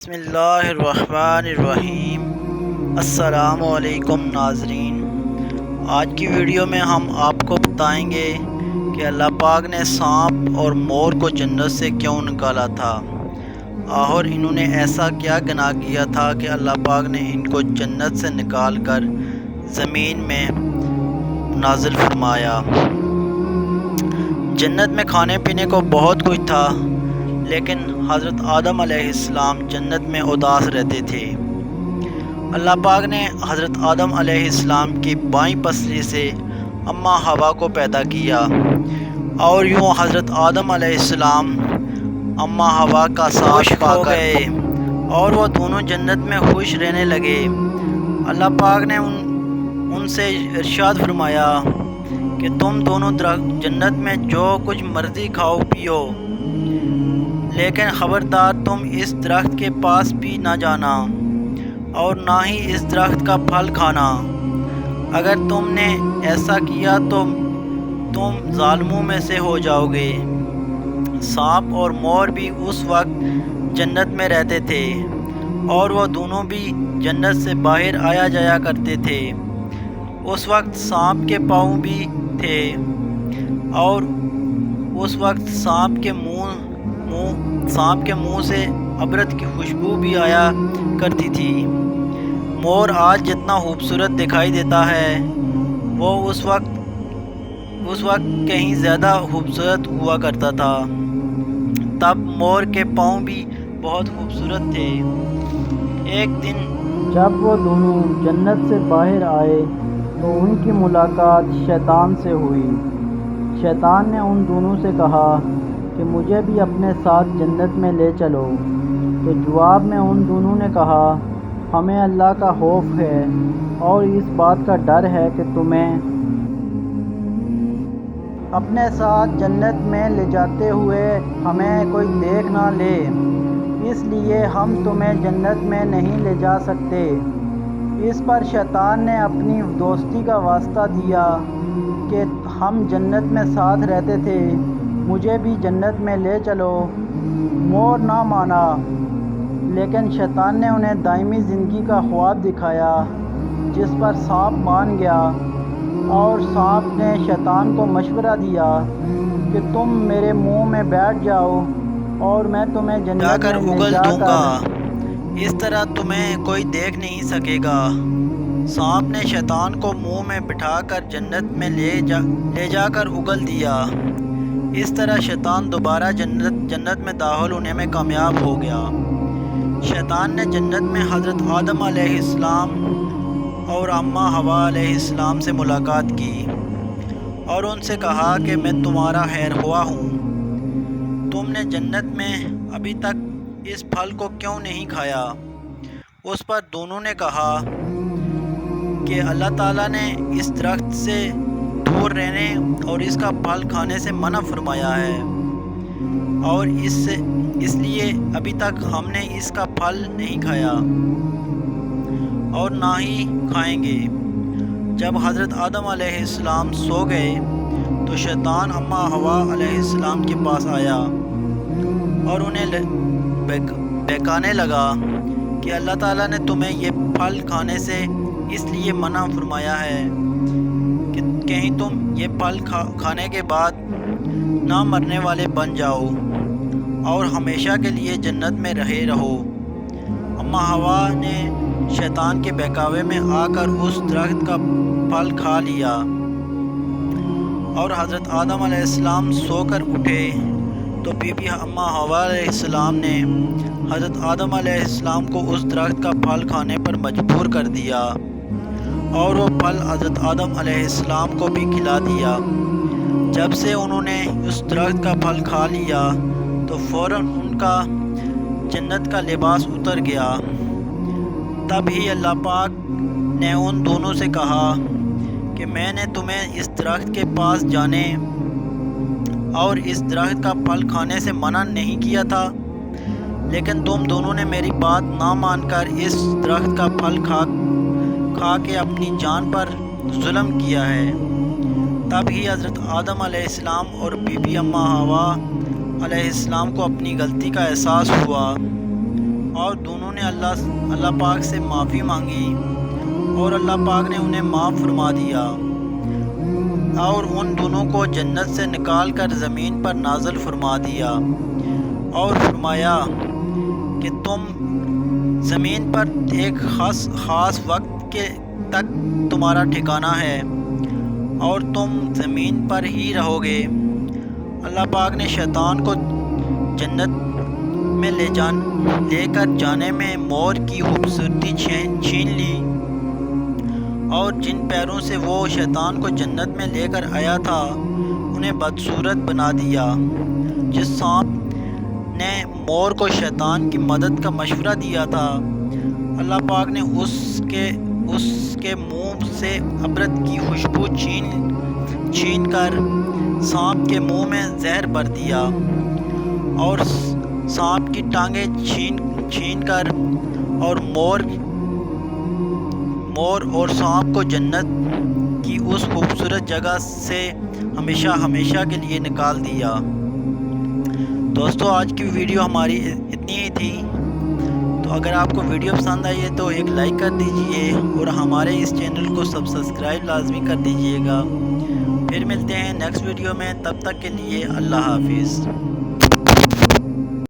بسم اللہ الرحمن الرحیم۔ السلام علیکم ناظرین، آج کی ویڈیو میں ہم آپ کو بتائیں گے کہ اللہ پاک نے سانپ اور مور کو جنت سے کیوں نکالا تھا، اور انہوں نے ایسا کیا گناہ کیا تھا کہ اللہ پاک نے ان کو جنت سے نکال کر زمین میں نازل فرمایا۔ جنت میں کھانے پینے کو بہت کچھ تھا، لیکن حضرت آدم علیہ السلام جنت میں اداس رہتے تھے۔ اللہ پاک نے حضرت آدم علیہ السلام کی بائیں پسلی سے اماں ہوا کو پیدا کیا، اور یوں حضرت آدم علیہ السلام اماں ہوا کا ساتھ پا گئے اور وہ دونوں جنت میں خوش رہنے لگے۔ اللہ پاک نے ان سے ارشاد فرمایا کہ تم دونوں جنت میں جو کچھ مرضی کھاؤ پیو، لیکن خبردار تم اس درخت کے پاس بھی نہ جانا اور نہ ہی اس درخت کا پھل کھانا۔ اگر تم نے ایسا کیا تو تم ظالموں میں سے ہو جاؤ گے۔ سانپ اور مور بھی اس وقت جنت میں رہتے تھے، اور وہ دونوں بھی جنت سے باہر آیا جایا کرتے تھے۔ اس وقت سانپ کے پاؤں بھی تھے، اور اس وقت سانپ کے منہ سے عبرت کی خوشبو بھی آیا کرتی تھی۔ مور آج جتنا خوبصورت دکھائی دیتا ہے، وہ اس وقت کہیں زیادہ خوبصورت ہوا کرتا تھا۔ تب مور کے پاؤں بھی بہت خوبصورت تھے۔ ایک دن جب وہ دونوں جنت سے باہر آئے تو ان کی ملاقات شیطان سے ہوئی۔ شیطان نے ان دونوں سے کہا کہ مجھے بھی اپنے ساتھ جنت میں لے چلو، تو جواب میں ان دونوں نے کہا ہمیں اللہ کا خوف ہے اور اس بات کا ڈر ہے کہ تمہیں اپنے ساتھ جنت میں لے جاتے ہوئے ہمیں کوئی دیکھ نہ لے، اس لیے ہم تمہیں جنت میں نہیں لے جا سکتے۔ اس پر شیطان نے اپنی دوستی کا واسطہ دیا کہ ہم جنت میں ساتھ رہتے تھے، مجھے بھی جنت میں لے چلو۔ مور نہ مانا، لیکن شیطان نے انہیں دائمی زندگی کا خواب دکھایا، جس پر سانپ مان گیا، اور سانپ نے شیطان کو مشورہ دیا کہ تم میرے منہ میں بیٹھ جاؤ اور میں تمہیں جا جنت کر میں لے اگل جا دوں گا، کر اس طرح تمہیں کوئی دیکھ نہیں سکے گا۔ سانپ نے شیطان کو منہ میں بٹھا کر جنت میں لے جا کر اگل دیا۔ اس طرح شیطان دوبارہ جنت میں داخل ہونے میں کامیاب ہو گیا۔ شیطان نے جنت میں حضرت آدم علیہ السلام اور اماں ہوا علیہ السلام سے ملاقات کی، اور ان سے کہا کہ میں تمہارا خیر خواہ ہوں، تم نے جنت میں ابھی تک اس پھل کو کیوں نہیں کھایا؟ اس پر دونوں نے کہا کہ اللہ تعالیٰ نے اس درخت سے دور رہنے اور اس کا پھل کھانے سے منع فرمایا ہے، اور اس لیے ابھی تک ہم نے اس کا پھل نہیں کھایا اور نہ ہی کھائیں گے۔ جب حضرت آدم علیہ السلام سو گئے تو شیطان اماں ہوا علیہ السلام کے پاس آیا اور انہیں بہکانے لگا کہ اللہ تعالیٰ نے تمہیں یہ پھل کھانے سے اس لیے منع فرمایا ہے کہ کہیں تم یہ پھل کھانے کے بعد نہ مرنے والے بن جاؤ اور ہمیشہ کے لیے جنت میں رہو۔ اماں ہوا نے شیطان کے بہکاوے میں آ کر اس درخت کا پھل کھا لیا، اور حضرت آدم علیہ السلام سو کر اٹھے تو بی بی اماں ہوا علیہ السلام نے حضرت آدم علیہ السلام کو اس درخت کا پھل کھانے پر مجبور کر دیا، اور وہ پھل حضرت آدم علیہ السلام کو بھی کھلا دیا۔ جب سے انہوں نے اس درخت کا پھل کھا لیا تو فوراً ان کا جنت کا لباس اتر گیا۔ تب ہی اللہ پاک نے ان دونوں سے کہا کہ میں نے تمہیں اس درخت کے پاس جانے اور اس درخت کا پھل کھانے سے منع نہیں کیا تھا، لیکن تم دونوں نے میری بات نہ مان کر اس درخت کا پھل کھا کے اپنی جان پر ظلم کیا ہے۔ تب ہی حضرت آدم علیہ السلام اور بی بی اماں ہوا علیہ السلام کو اپنی غلطی کا احساس ہوا، اور دونوں نے اللہ پاک سے معافی مانگی اور اللہ پاک نے انہیں معاف فرما دیا اور ان دونوں کو جنت سے نکال کر زمین پر نازل فرما دیا اور فرمایا کہ تم زمین پر ایک خاص وقت تک تمہارا ٹھکانہ ہے اور تم زمین پر ہی رہو گے۔ اللہ پاک نے شیطان کو جنت میں لے کر جانے میں مور کی خوبصورتی چھین لی اور جن پیروں سے وہ شیطان کو جنت میں لے کر آیا تھا انہیں بدصورت بنا دیا۔ جس سانپ نے مور کو شیطان کی مدد کا مشورہ دیا تھا، اللہ پاک نے اس کے منہ سے عبرت کی خوشبو چھین کر سانپ کے منہ میں زہر بھر دیا اور سانپ کی ٹانگیں چھین کر اور مور اور سانپ کو جنت کی اس خوبصورت جگہ سے ہمیشہ کے لیے نکال دیا۔ دوستو، آج کی ویڈیو ہماری اتنی ہی تھی۔ تو اگر آپ کو ویڈیو پسند آئی ہے تو ایک لائک کر دیجئے اور ہمارے اس چینل کو سبسکرائب لازمی کر دیجئے گا۔ پھر ملتے ہیں نیکسٹ ویڈیو میں، تب تک کے لیے اللہ حافظ۔